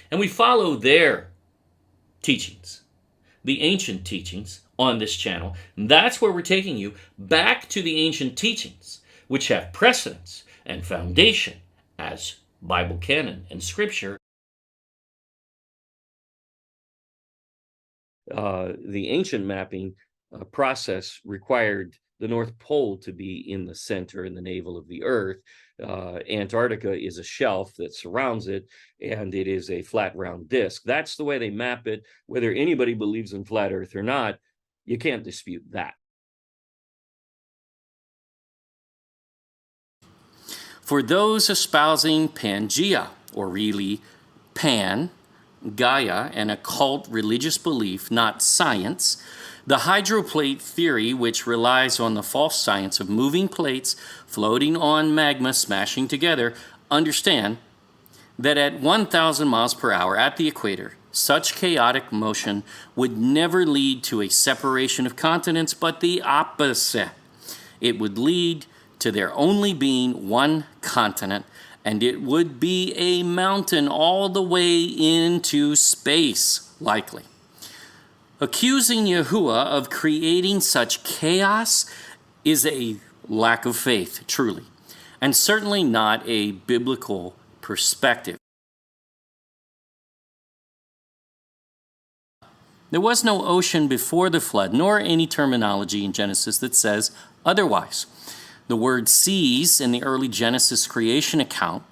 And we follow their teachings, the ancient teachings on this channel. And that's where we're taking you back to the ancient teachings, which have precedence and foundation as Bible canon and scripture. The ancient mapping process required the North Pole to be in the center, in the navel of the Earth. Antarctica is a shelf that surrounds it, and it is a flat, round disk. That's the way they map it. Whether anybody believes in flat Earth or not, you can't dispute that. For those espousing Pangea, or really Pan, Gaia, an occult religious belief, not science, the hydroplate theory, which relies on the false science of moving plates floating on magma smashing together, understand that at 1,000 miles per hour at the equator, such chaotic motion would never lead to a separation of continents, but the opposite. It would lead to there only being one continent, and it would be a mountain all the way into space, likely. Accusing Yahuwah of creating such chaos is a lack of faith, truly, and certainly not a biblical perspective. There was no ocean before the flood, nor any terminology in Genesis that says otherwise. The word seas in the early Genesis creation account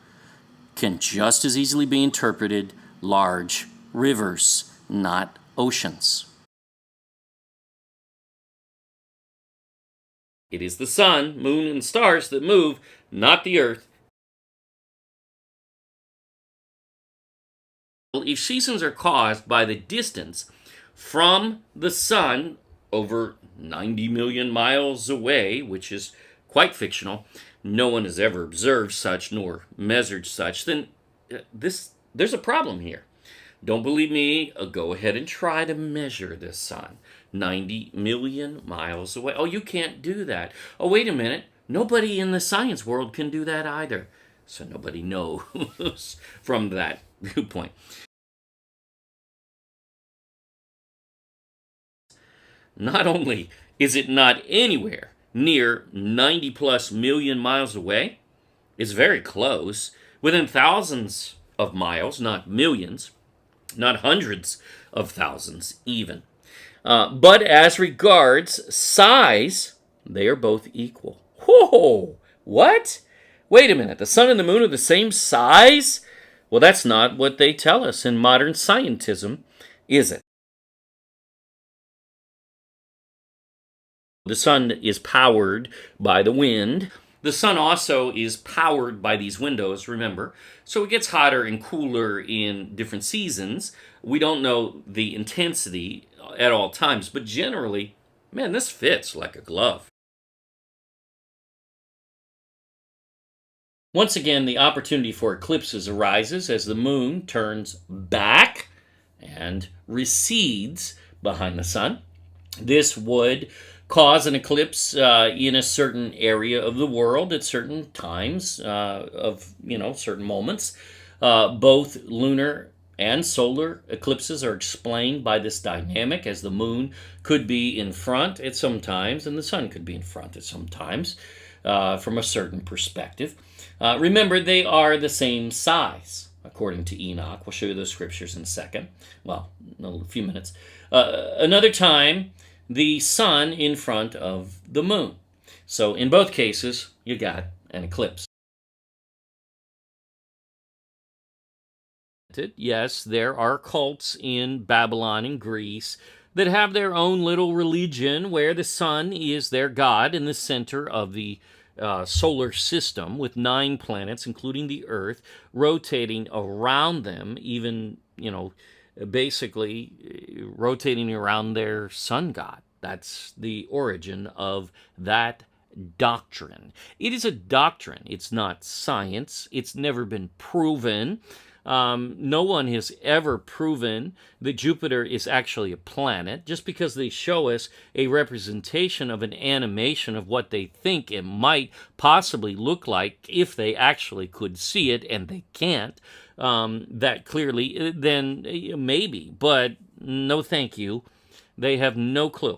can just as easily be interpreted large rivers, not oceans. It is the sun, moon, and stars that move, not the earth. If seasons are caused by the distance from the sun over 90 million miles away, which is quite fictional, no one has ever observed such nor measured such, then there's a problem here. Don't believe me? Go ahead and try to measure the sun 90 million miles away. Oh, you can't do that. Oh, wait a minute. Nobody in the science world can do that either. So nobody knows from that viewpoint. Not only is it not anywhere near 90 plus million miles away, it's very close, within thousands of miles, not millions, not hundreds of thousands even. But as regards size, they are both equal. Whoa! What? Wait a minute, the sun and the moon are the same size? Well, that's not what they tell us in modern scientism, is it? The sun is powered by the wind. The sun also is powered by these windows, remember. So it gets hotter and cooler in different seasons. We don't know the intensity at all times, but generally, man, this fits like a glove. Once again, the opportunity for eclipses arises as the moon turns back and recedes behind the sun. This would cause an eclipse in a certain area of the world at certain times of certain moments. Both lunar and solar eclipses are explained by this dynamic, as the moon could be in front at some times and the sun could be in front at some times from a certain perspective. Remember, they are the same size, according to Enoch. We'll show you those scriptures in a second. Well, in a few minutes. Another time, the sun in front of the moon. So in both cases, you got an eclipse. Yes, there are cults in Babylon and Greece that have their own little religion where the sun is their god in the center of the solar system, with 9 planets, including the Earth, rotating around them, even, basically rotating around their sun god. That's the origin of that doctrine. It is a doctrine. It's not science. It's never been proven. No one has ever proven that Jupiter is actually a planet. Just because they show us a representation of an animation of what they think it might possibly look like if they actually could see it, and they can't, that clearly, then maybe. But no thank you. They have no clue.